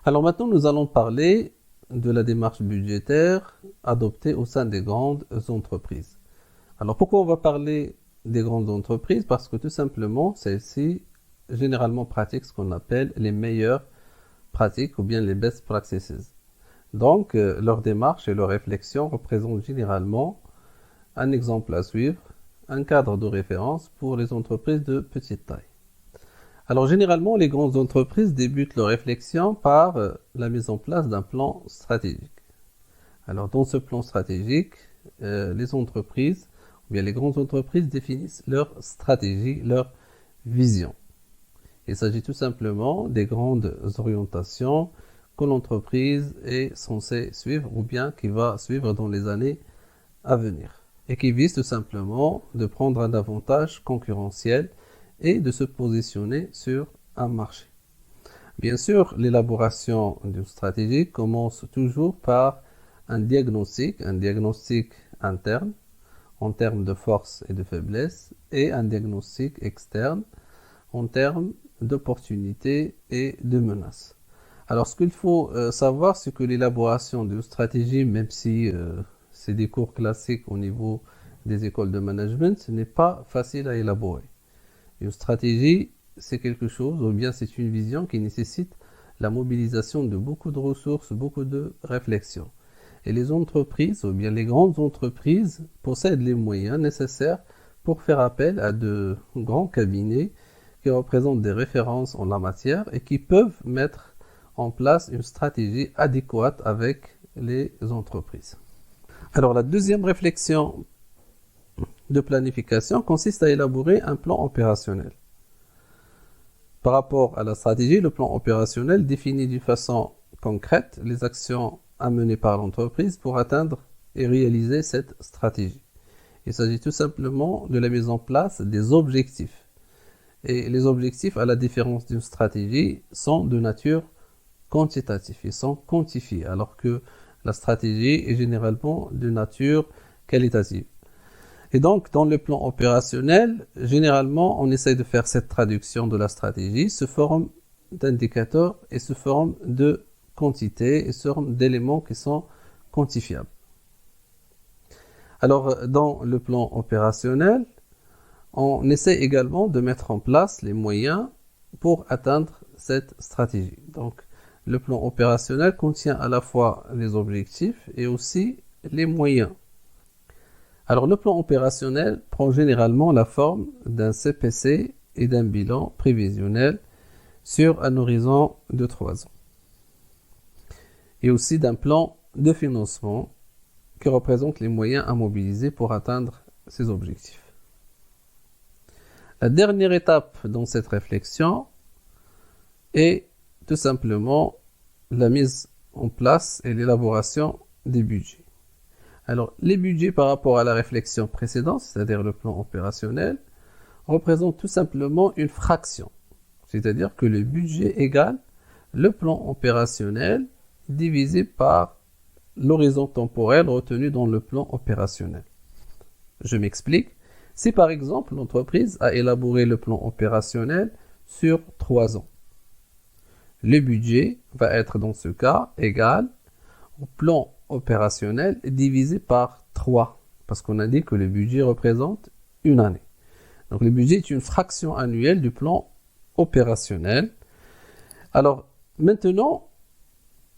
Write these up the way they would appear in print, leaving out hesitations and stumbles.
Alors maintenant, nous allons parler de la démarche budgétaire adoptée au sein des grandes entreprises. Alors pourquoi on va parler des grandes entreprises? Parce que tout simplement, celles-ci généralement pratiquent ce qu'on appelle les meilleures pratiques ou bien les best practices. Donc, leur démarche et leur réflexion représentent généralement un exemple à suivre, un cadre de référence pour les entreprises de petite taille. Alors généralement, les grandes entreprises débutent leur réflexion par la mise en place d'un plan stratégique. Alors dans ce plan stratégique, les entreprises, ou bien les grandes entreprises définissent leur stratégie, leur vision. Il s'agit tout simplement des grandes orientations que l'entreprise est censée suivre ou bien qui va suivre dans les années à venir et qui vise tout simplement de prendre un avantage concurrentiel et de se positionner sur un marché. Bien sûr, l'élaboration d'une stratégie commence toujours par un diagnostic interne en termes de force et de faiblesse et un diagnostic externe en termes d'opportunités et de menaces. Alors ce qu'il faut savoir, c'est que l'élaboration d'une stratégie, même si c'est des cours classiques au niveau des écoles de management, ce n'est pas facile à élaborer. Une stratégie, c'est quelque chose, ou bien c'est une vision qui nécessite la mobilisation de beaucoup de ressources, beaucoup de réflexion. Et les entreprises, ou bien les grandes entreprises, possèdent les moyens nécessaires pour faire appel à de grands cabinets qui représentent des références en la matière et qui peuvent mettre en place une stratégie adéquate avec les entreprises. Alors la deuxième réflexion de planification consiste à élaborer un plan opérationnel. Par rapport à la stratégie, le plan opérationnel définit d'une façon concrète les actions à mener par l'entreprise pour atteindre et réaliser cette stratégie. Il s'agit tout simplement de la mise en place des objectifs. Et les objectifs, à la différence d'une stratégie, sont de nature quantitative. Ils sont quantifiés, alors que la stratégie est généralement de nature qualitative. Et donc, dans le plan opérationnel, généralement, on essaie de faire cette traduction de la stratégie sous forme d'indicateurs et sous forme de quantité et sous forme d'éléments qui sont quantifiables. Alors, dans le plan opérationnel, on essaie également de mettre en place les moyens pour atteindre cette stratégie. Donc, le plan opérationnel contient à la fois les objectifs et aussi les moyens. Alors, le plan opérationnel prend généralement la forme d'un CPC et d'un bilan prévisionnel sur un horizon de 3 ans. Et aussi d'un plan de financement qui représente les moyens à mobiliser pour atteindre ces objectifs. La dernière étape dans cette réflexion est tout simplement la mise en place et l'élaboration des budgets. Alors, les budgets par rapport à la réflexion précédente, c'est-à-dire le plan opérationnel, représentent tout simplement une fraction. C'est-à-dire que le budget égale le plan opérationnel divisé par l'horizon temporel retenu dans le plan opérationnel. Je m'explique. Si par exemple l'entreprise a élaboré le plan opérationnel sur 3 ans, le budget va être dans ce cas égal au plan opérationnel divisé par 3, parce qu'on a dit que le budget représente une année. Donc le budget est une fraction annuelle du plan opérationnel. Alors maintenant,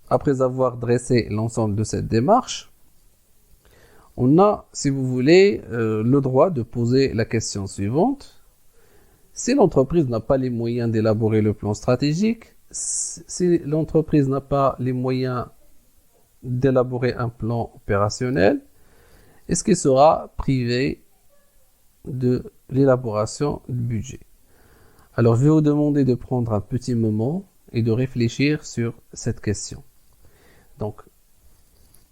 après avoir dressé l'ensemble de cette démarche, on a, si vous voulez, le droit de poser la question suivante. Si l'entreprise n'a pas les moyens d'élaborer le plan stratégique, si l'entreprise n'a pas les moyens d'élaborer un plan opérationnel, est-ce qu'il sera privé de l'élaboration du budget? Alors, je vais vous demander de prendre un petit moment et de réfléchir sur cette question. Donc,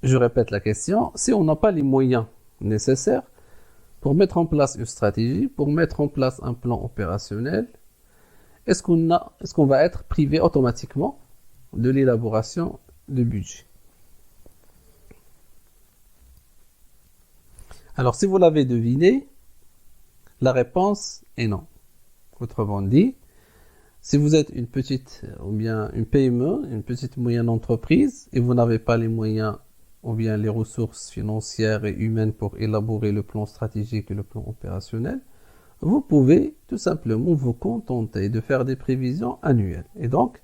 je répète la question. Si on n'a pas les moyens nécessaires pour mettre en place une stratégie, pour mettre en place un plan opérationnel, est-ce qu'on va être privé automatiquement de l'élaboration du budget? Alors, si vous l'avez deviné, la réponse est non. Autrement dit, Si vous êtes une petite ou bien une PME, une petite moyenne entreprise, et vous n'avez pas les moyens ou bien les ressources financières et humaines pour élaborer le plan stratégique et le plan opérationnel, vous pouvez tout simplement vous contenter de faire des prévisions annuelles. Et donc,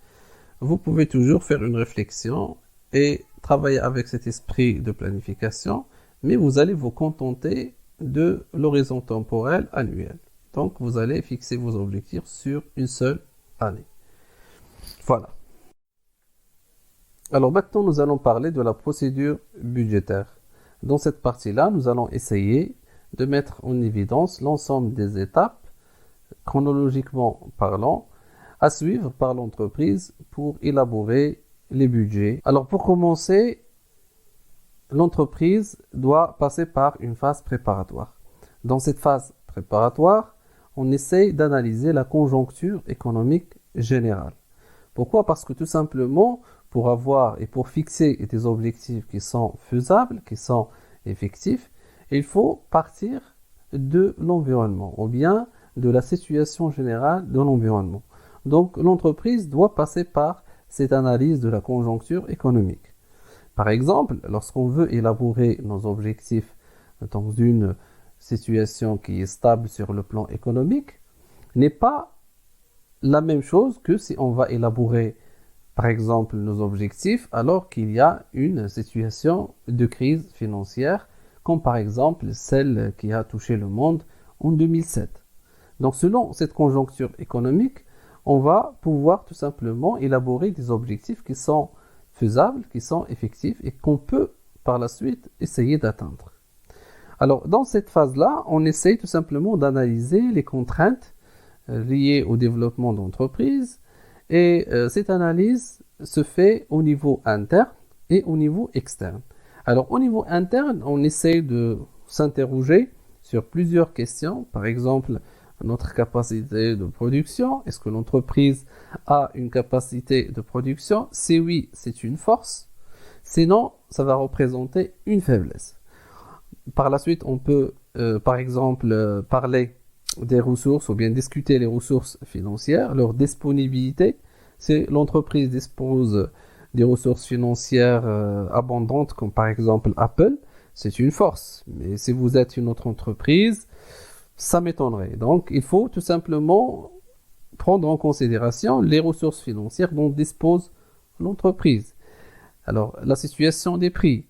vous pouvez toujours faire une réflexion et travailler avec cet esprit de planification, mais vous allez vous contenter de l'horizon temporel annuel. Donc, vous allez fixer vos objectifs sur une seule année. Voilà. Alors maintenant, nous allons parler de la procédure budgétaire. Dans cette partie-là, nous allons essayer de mettre en évidence l'ensemble des étapes, chronologiquement parlant, à suivre par l'entreprise pour élaborer les budgets. Alors pour commencer, l'entreprise doit passer par une phase préparatoire. Dans cette phase préparatoire, on essaye d'analyser la conjoncture économique générale. Pourquoi? Parce que tout simplement, pour avoir et pour fixer des objectifs qui sont faisables, qui sont effectifs, il faut partir de l'environnement ou bien de la situation générale de l'environnement. Donc l'entreprise doit passer par cette analyse de la conjoncture économique. Par exemple, lorsqu'on veut élaborer nos objectifs dans une situation qui est stable sur le plan économique, n'est pas la même chose que si on va élaborer, par exemple, nos objectifs alors qu'il y a une situation de crise financière, comme par exemple celle qui a touché le monde en 2007. Donc, selon cette conjoncture économique, on va pouvoir tout simplement élaborer des objectifs qui sont faisables, qui sont effectifs et qu'on peut par la suite essayer d'atteindre. Alors, dans cette phase-là, on essaye tout simplement d'analyser les contraintes liées au développement d'entreprise et cette analyse se fait au niveau interne et au niveau externe. Alors, au niveau interne, on essaye de s'interroger sur plusieurs questions, par exemple, notre capacité de production. Est-ce que l'entreprise a une capacité de production? Si oui, c'est une force. Sinon, ça va représenter une faiblesse. Par la suite, on peut, par exemple, parler des ressources ou bien discuter les ressources financières, leur disponibilité. Si l'entreprise dispose des ressources financières abondantes, comme par exemple Apple, c'est une force. Mais si vous êtes une autre entreprise, ça m'étonnerait. Donc, il faut tout simplement prendre en considération les ressources financières dont dispose l'entreprise. Alors, la situation des prix,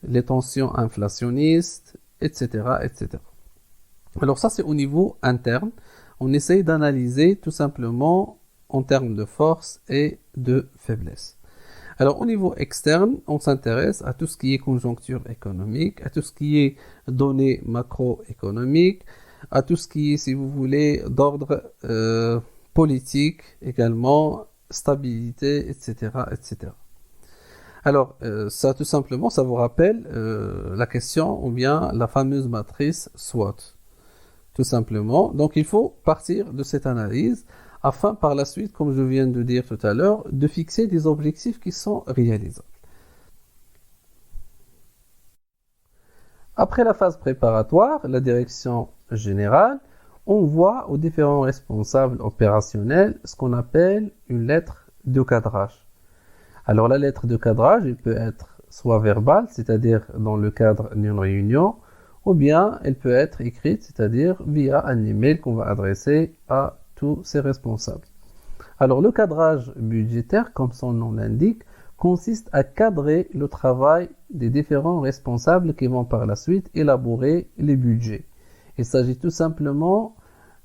les tensions inflationnistes, etc., etc. Alors ça, c'est au niveau interne. On essaye d'analyser tout simplement en termes de force et de faiblesse. Alors au niveau externe, on s'intéresse à tout ce qui est conjoncture économique, à tout ce qui est données macroéconomiques, à tout ce qui est, si vous voulez, d'ordre politique également, stabilité, etc., etc. Alors, ça tout simplement, ça vous rappelle la question ou bien la fameuse matrice SWOT. Tout simplement. Donc, il faut partir de cette analyse afin par la suite, comme je viens de dire tout à l'heure, de fixer des objectifs qui sont réalisables. Après la phase préparatoire, la direction générale, on voit aux différents responsables opérationnels ce qu'on appelle une lettre de cadrage. Alors la lettre de cadrage, elle peut être soit verbale, c'est-à-dire dans le cadre d'une réunion, ou bien elle peut être écrite, c'est-à-dire via un email qu'on va adresser à tous ces responsables. Alors le cadrage budgétaire, comme son nom l'indique, consiste à cadrer le travail des différents responsables qui vont par la suite élaborer les budgets. Il s'agit tout simplement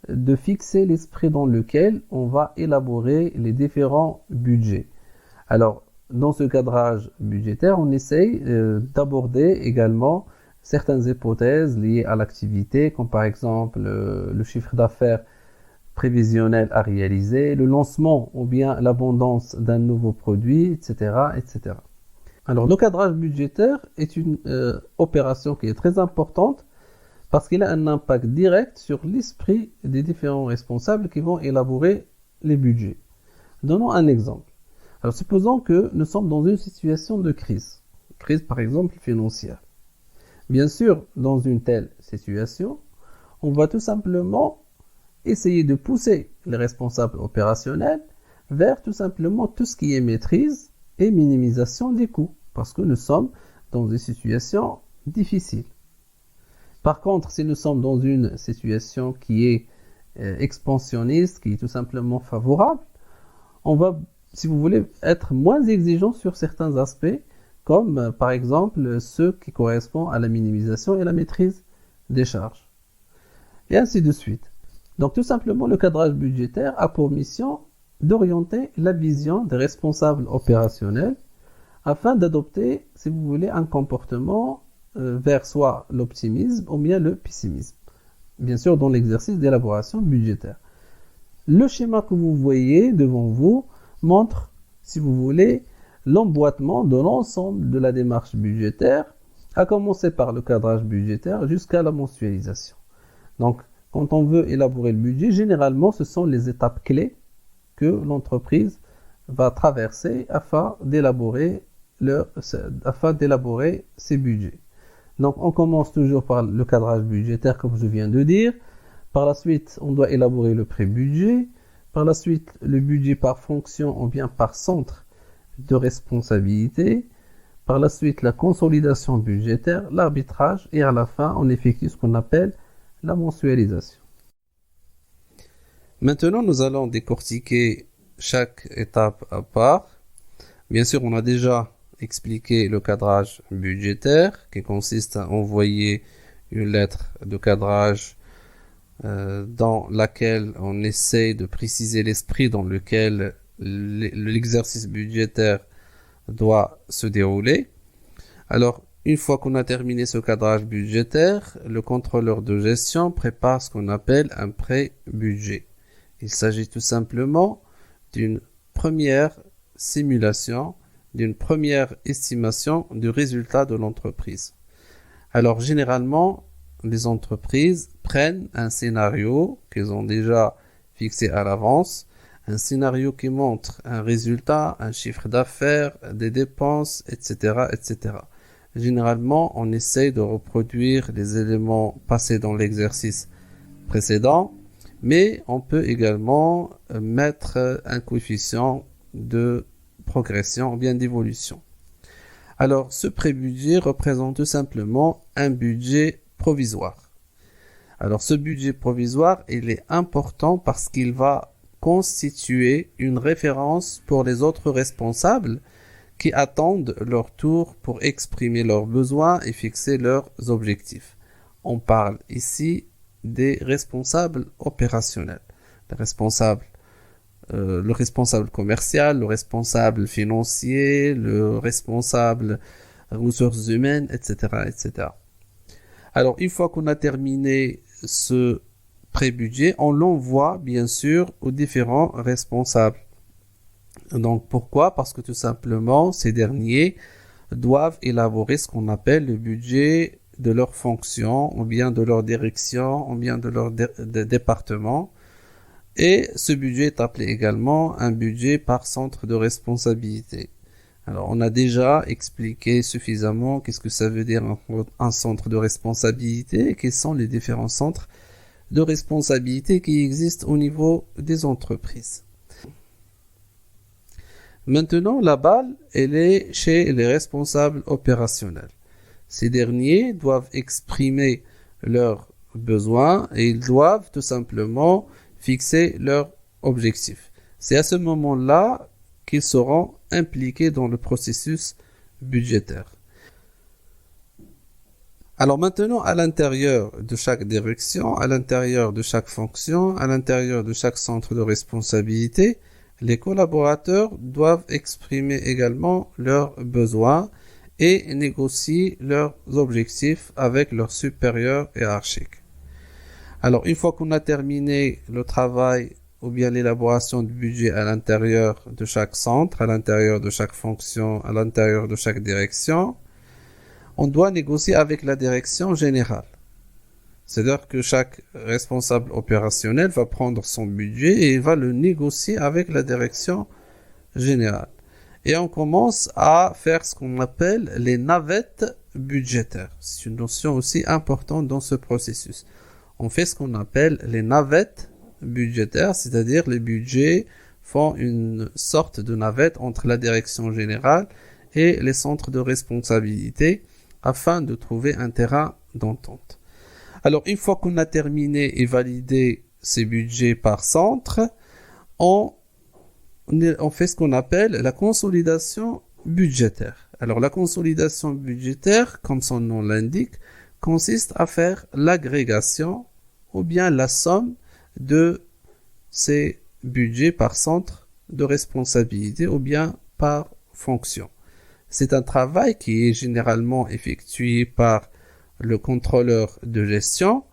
de fixer l'esprit dans lequel on va élaborer les différents budgets. Alors, dans ce cadrage budgétaire, on essaye d'aborder également certaines hypothèses liées à l'activité, comme par exemple le chiffre d'affaires prévisionnel à réaliser, le lancement ou bien l'abondance d'un nouveau produit, etc., etc. Alors, le cadrage budgétaire est une opération qui est très importante parce qu'il a un impact direct sur l'esprit des différents responsables qui vont élaborer les budgets. Donnons un exemple. Alors, supposons que nous sommes dans une situation de crise par exemple financière. Bien sûr, dans une telle situation, on va tout simplement essayer de pousser les responsables opérationnels vers tout simplement tout ce qui est maîtrise et minimisation des coûts, parce que nous sommes dans une situation difficile. Par contre, si nous sommes dans une situation qui est expansionniste, qui est tout simplement favorable, on va, si vous voulez, être moins exigeant sur certains aspects, comme par exemple ceux qui correspondent à la minimisation et la maîtrise des charges. Et ainsi de suite. Donc tout simplement, le cadrage budgétaire a pour mission d'orienter la vision des responsables opérationnels afin d'adopter, si vous voulez, un comportement vers soit l'optimisme ou bien le pessimisme. Bien sûr, dans l'exercice d'élaboration budgétaire. Le schéma que vous voyez devant vous montre, si vous voulez, l'emboîtement de l'ensemble de la démarche budgétaire, à commencer par le cadrage budgétaire jusqu'à la mensualisation. Donc, quand on veut élaborer le budget, généralement, ce sont les étapes clés que l'entreprise va traverser afin d'élaborer ses budgets. Donc, on commence toujours par le cadrage budgétaire, comme je viens de dire. Par la suite, on doit élaborer le pré-budget. Par la suite, le budget par fonction ou bien par centre de responsabilité. Par la suite, la consolidation budgétaire, l'arbitrage et à la fin, on effectue ce qu'on appelle la mensualisation. Maintenant, nous allons décortiquer chaque étape à part. Bien sûr, on a déjà expliqué le cadrage budgétaire qui consiste à envoyer une lettre de cadrage dans laquelle on essaie de préciser l'esprit dans lequel l'exercice budgétaire doit se dérouler. Alors, une fois qu'on a terminé ce cadrage budgétaire, le contrôleur de gestion prépare ce qu'on appelle un pré-budget. Il s'agit tout simplement d'une première simulation, d'une première estimation du résultat de l'entreprise. Alors, généralement, les entreprises prennent un scénario qu'ils ont déjà fixé à l'avance, un scénario qui montre un résultat, un chiffre d'affaires, des dépenses, etc., etc. Généralement, on essaye de reproduire les éléments passés dans l'exercice précédent, mais on peut également mettre un coefficient de progression ou bien d'évolution. Alors, ce pré-budget représente tout simplement un budget provisoire. Alors, ce budget provisoire, il est important parce qu'il va constituer une référence pour les autres responsables qui attendent leur tour pour exprimer leurs besoins et fixer leurs objectifs. On parle ici des responsables opérationnels, le responsable commercial, le responsable financier, le responsable ressources humaines, etc., etc. Alors, une fois qu'on a terminé ce pré-budget, on l'envoie bien sûr aux différents responsables. Donc, pourquoi? Parce que tout simplement, ces derniers doivent élaborer ce qu'on appelle le budget de leur fonction, ou bien de leur direction, ou bien de leur département. Et ce budget est appelé également un budget par centre de responsabilité. Alors, on a déjà expliqué suffisamment qu'est-ce que ça veut dire un centre de responsabilité et quels sont les différents centres de responsabilité qui existent au niveau des entreprises. Maintenant, la balle, elle est chez les responsables opérationnels. Ces derniers doivent exprimer leurs besoins et ils doivent tout simplement fixer leurs objectifs. C'est à ce moment-là qu'ils seront impliqués dans le processus budgétaire. Alors maintenant, à l'intérieur de chaque direction, à l'intérieur de chaque fonction, à l'intérieur de chaque centre de responsabilité, les collaborateurs doivent exprimer également leurs besoins et négocier leurs objectifs avec leurs supérieurs hiérarchiques. Alors, une fois qu'on a terminé le travail ou bien l'élaboration du budget à l'intérieur de chaque centre, à l'intérieur de chaque fonction, à l'intérieur de chaque direction, on doit négocier avec la direction générale. C'est-à-dire que chaque responsable opérationnel va prendre son budget et il va le négocier avec la direction générale. Et on commence à faire ce qu'on appelle les navettes budgétaires. C'est une notion aussi importante dans ce processus. On fait ce qu'on appelle les navettes budgétaire, c'est-à-dire les budgets font une sorte de navette entre la direction générale et les centres de responsabilité afin de trouver un terrain d'entente. Alors, une fois qu'on a terminé et validé ces budgets par centre, on fait ce qu'on appelle la consolidation budgétaire. Alors, la consolidation budgétaire, comme son nom l'indique, consiste à faire l'agrégation ou bien la somme de ces budgets par centre de responsabilité ou bien par fonction. C'est un travail qui est généralement effectué par le contrôleur de gestion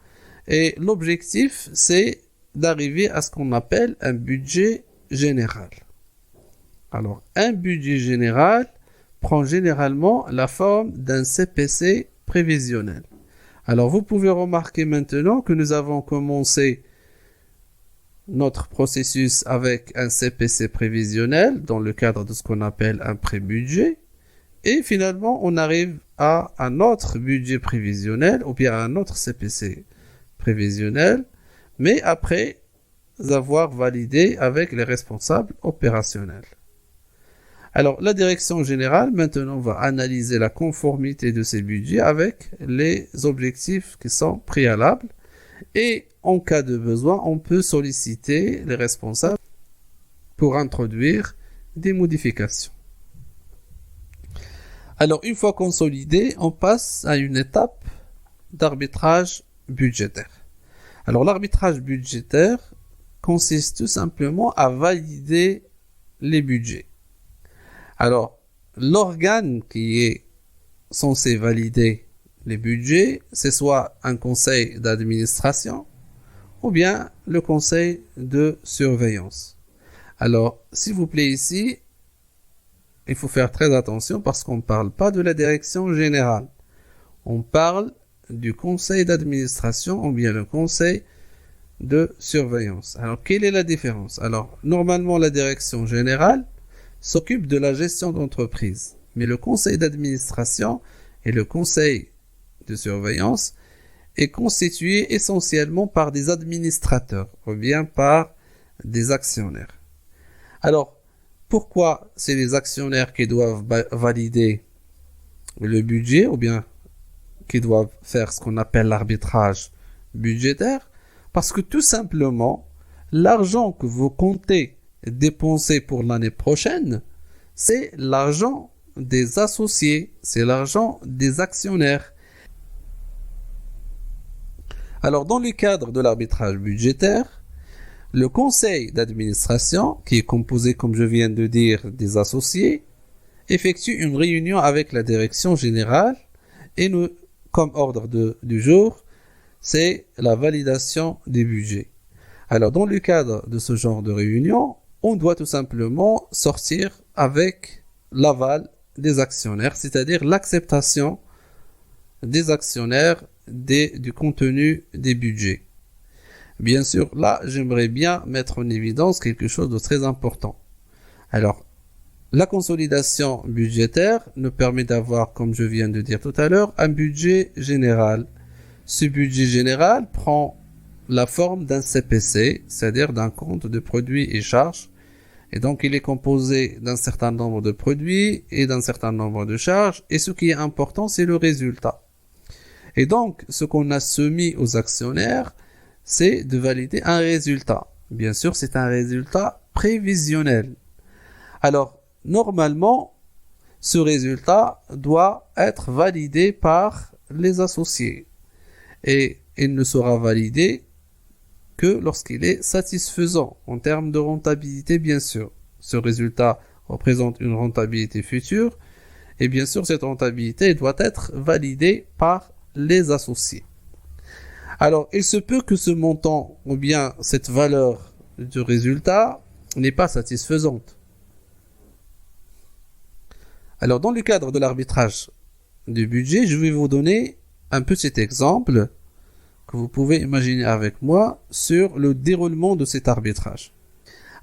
et l'objectif, c'est d'arriver à ce qu'on appelle un budget général. Alors, un budget général prend généralement la forme d'un CPC prévisionnel. Alors, vous pouvez remarquer maintenant que nous avons commencé notre processus avec un CPC prévisionnel dans le cadre de ce qu'on appelle un pré-budget. Et finalement, on arrive à un autre budget prévisionnel ou bien à un autre CPC prévisionnel, mais après avoir validé avec les responsables opérationnels. Alors, la direction générale, maintenant, va analyser la conformité de ces budgets avec les objectifs qui sont préalables. Et en cas de besoin, on peut solliciter les responsables pour introduire des modifications. Alors, une fois consolidé, on passe à une étape d'arbitrage budgétaire. Alors, l'arbitrage budgétaire consiste tout simplement à valider les budgets. Alors, l'organe qui est censé valider les budgets, c'est soit un conseil d'administration ou bien le conseil de surveillance. Alors, s'il vous plaît ici, il faut faire très attention parce qu'on ne parle pas de la direction générale. On parle du conseil d'administration ou bien le conseil de surveillance. Alors, quelle est la différence? Alors, normalement, la direction générale s'occupe de la gestion d'entreprise. Mais le conseil d'administration et le conseil de surveillance est constitué essentiellement par des administrateurs ou bien par des actionnaires. Alors, pourquoi c'est les actionnaires qui doivent valider le budget ou bien qui doivent faire ce qu'on appelle l'arbitrage budgétaire? Parce que tout simplement, l'argent que vous comptez dépenser pour l'année prochaine, c'est l'argent des associés, c'est l'argent des actionnaires. Alors, dans le cadre de l'arbitrage budgétaire, le conseil d'administration, qui est composé, comme je viens de dire, des associés, effectue une réunion avec la direction générale et nous, comme ordre du jour, c'est la validation des budgets. Alors, dans le cadre de ce genre de réunion, on doit tout simplement sortir avec l'aval des actionnaires, c'est-à-dire l'acceptation des actionnaires du contenu des budgets. Bien sûr, là, j'aimerais bien mettre en évidence quelque chose de très important. Alors, la consolidation budgétaire nous permet d'avoir, comme je viens de dire tout à l'heure, un budget général. Ce budget général prend la forme d'un CPC, c'est-à-dire d'un compte de produits et charges. Et donc, il est composé d'un certain nombre de produits et d'un certain nombre de charges. Et ce qui est important, c'est le résultat. Et donc, ce qu'on a soumis aux actionnaires, c'est de valider un résultat. Bien sûr, c'est un résultat prévisionnel. Alors, normalement, ce résultat doit être validé par les associés. Et il ne sera validé que lorsqu'il est satisfaisant en termes de rentabilité, bien sûr. Ce résultat représente une rentabilité future et bien sûr, cette rentabilité doit être validée par les associés. Alors, il se peut que ce montant ou bien cette valeur du résultat n'est pas satisfaisante. Alors, dans le cadre de l'arbitrage du budget, je vais vous donner un petit exemple que vous pouvez imaginer avec moi sur le déroulement de cet arbitrage.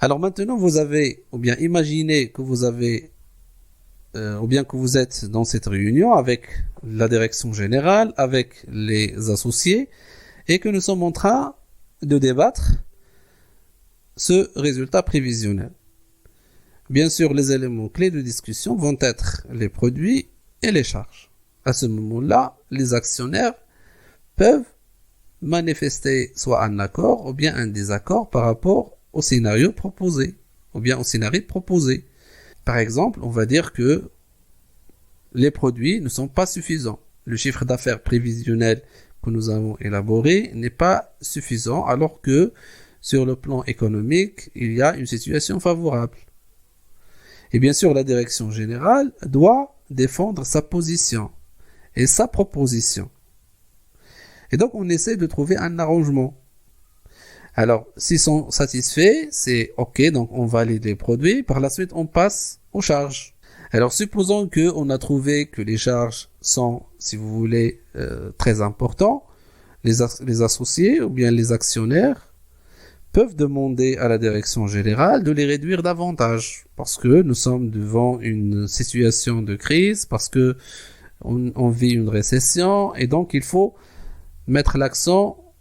Alors maintenant, vous avez, ou bien imaginez que vous avez, ou bien que vous êtes dans cette réunion avec la direction générale, avec les associés, et que nous sommes en train de débattre ce résultat prévisionnel. Bien sûr, les éléments clés de discussion vont être les produits et les charges. À ce moment-là, les actionnaires peuvent manifester soit un accord ou bien un désaccord par rapport au scénario proposé ou bien au scénario proposé. Par exemple, on va dire que les produits ne sont pas suffisants. Le chiffre d'affaires prévisionnel que nous avons élaboré n'est pas suffisant alors que sur le plan économique, il y a une situation favorable. Et bien sûr, la direction générale doit défendre sa position et sa proposition. Et donc, on essaie de trouver un arrangement. Alors, s'ils sont satisfaits, c'est OK, donc on valide les produits. Par la suite, on passe aux charges. Alors, supposons qu'on a trouvé que les charges sont, si vous voulez, très importants. Les associés ou bien les actionnaires peuvent demander à la direction générale de les réduire davantage parce que nous sommes devant une situation de crise, parce que on vit une récession et donc il faut mettre l'accent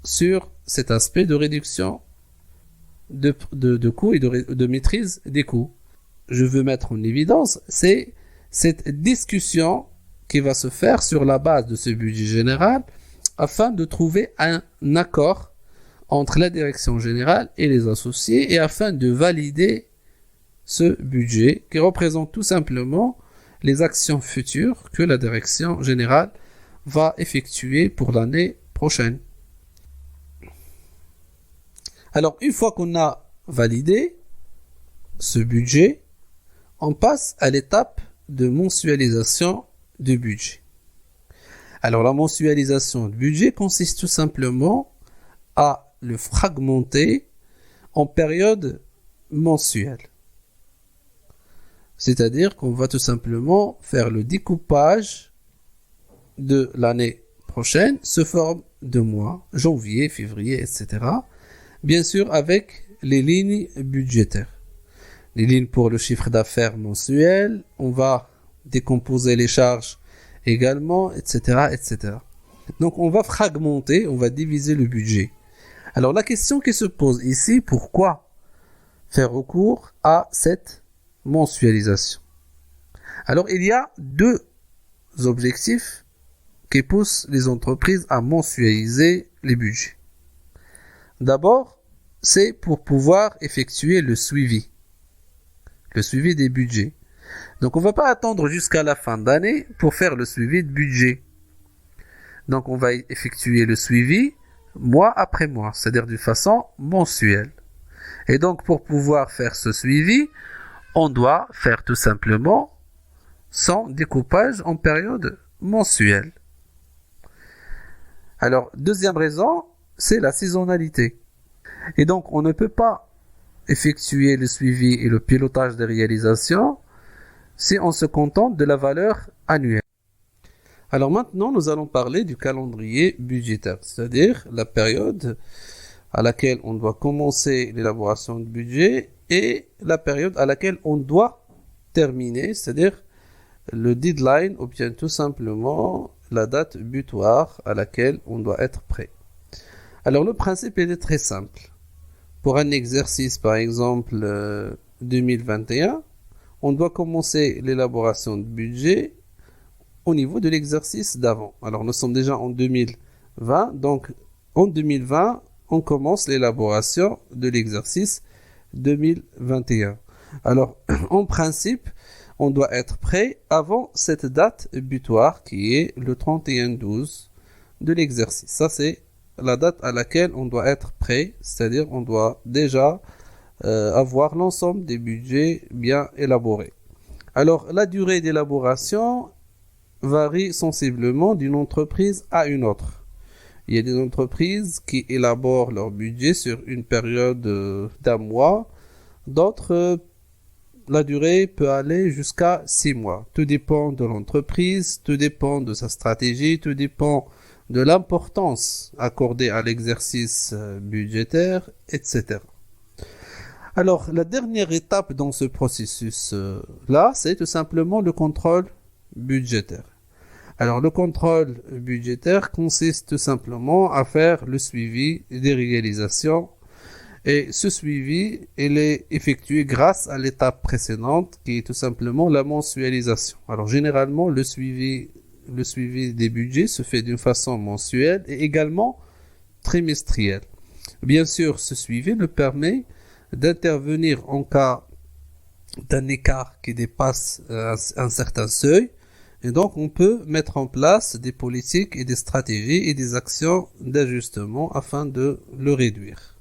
sur cet aspect de réduction de coûts et de maîtrise des coûts. Je veux mettre en évidence, c'est cette discussion qui va se faire sur la base de ce budget général afin de trouver un accord entre la direction générale et les associés et afin de valider ce budget qui représente tout simplement les actions futures que la direction générale va effectuer pour l'année prochaine. Alors, une fois qu'on a validé ce budget, on passe à l'étape de mensualisation du budget. Alors, la mensualisation du budget consiste tout simplement à le fragmenter en périodes mensuelles. C'est-à-dire qu'on va tout simplement faire le découpage de l'année prochaine sous forme de mois, janvier, février, etc. Bien sûr avec les lignes budgétaires. Les lignes pour le chiffre d'affaires mensuel, on va décomposer les charges également, etc., etc. Donc on va fragmenter, on va diviser le budget. Alors la question qui se pose ici, pourquoi faire recours à cette mensualisation? Alors il y a deux objectifs qui poussent les entreprises à mensualiser les budgets. D'abord, c'est pour pouvoir effectuer le suivi des budgets. Donc on ne va pas attendre jusqu'à la fin d'année pour faire le suivi de budget. Donc on va effectuer le suivi mois après mois, c'est-à-dire de façon mensuelle. Et donc pour pouvoir faire ce suivi, on doit faire tout simplement son découpage en période mensuelle. Alors, deuxième raison, c'est la saisonnalité. Et donc, on ne peut pas effectuer le suivi et le pilotage des réalisations si on se contente de la valeur annuelle. Alors maintenant, nous allons parler du calendrier budgétaire, c'est-à-dire la période à laquelle on doit commencer l'élaboration du budget et la période à laquelle on doit terminer, c'est-à-dire le deadline ou bien tout simplement la date butoir à laquelle on doit être prêt. Alors le principe est très simple. Pour un exercice par exemple 2021, on doit commencer l'élaboration du budget au niveau de l'exercice d'avant. Alors nous sommes déjà en 2020, donc en 2020, on commence l'élaboration de l'exercice 2021. Alors en principe, on doit être prêt avant cette date butoir qui est le 31/12 de l'exercice. Ça, c'est la date à laquelle on doit être prêt, c'est-à-dire on doit déjà avoir l'ensemble des budgets bien élaborés. Alors, la durée d'élaboration varie sensiblement d'une entreprise à une autre. Il y a des entreprises qui élaborent leur budget sur une période d'un mois, d'autres la durée peut aller jusqu'à 6 mois. Tout dépend de l'entreprise, tout dépend de sa stratégie, tout dépend de l'importance accordée à l'exercice budgétaire, etc. Alors, la dernière étape dans ce processus-là, c'est tout simplement le contrôle budgétaire. Alors, le contrôle budgétaire consiste tout simplement à faire le suivi des réalisations Et ce suivi, il est effectué grâce à l'étape précédente, qui est tout simplement la mensualisation. Alors, généralement, le suivi des budgets se fait d'une façon mensuelle et également trimestrielle. Bien sûr, ce suivi nous permet d'intervenir en cas d'un écart qui dépasse un certain seuil. Et donc, on peut mettre en place des politiques et des stratégies et des actions d'ajustement afin de le réduire.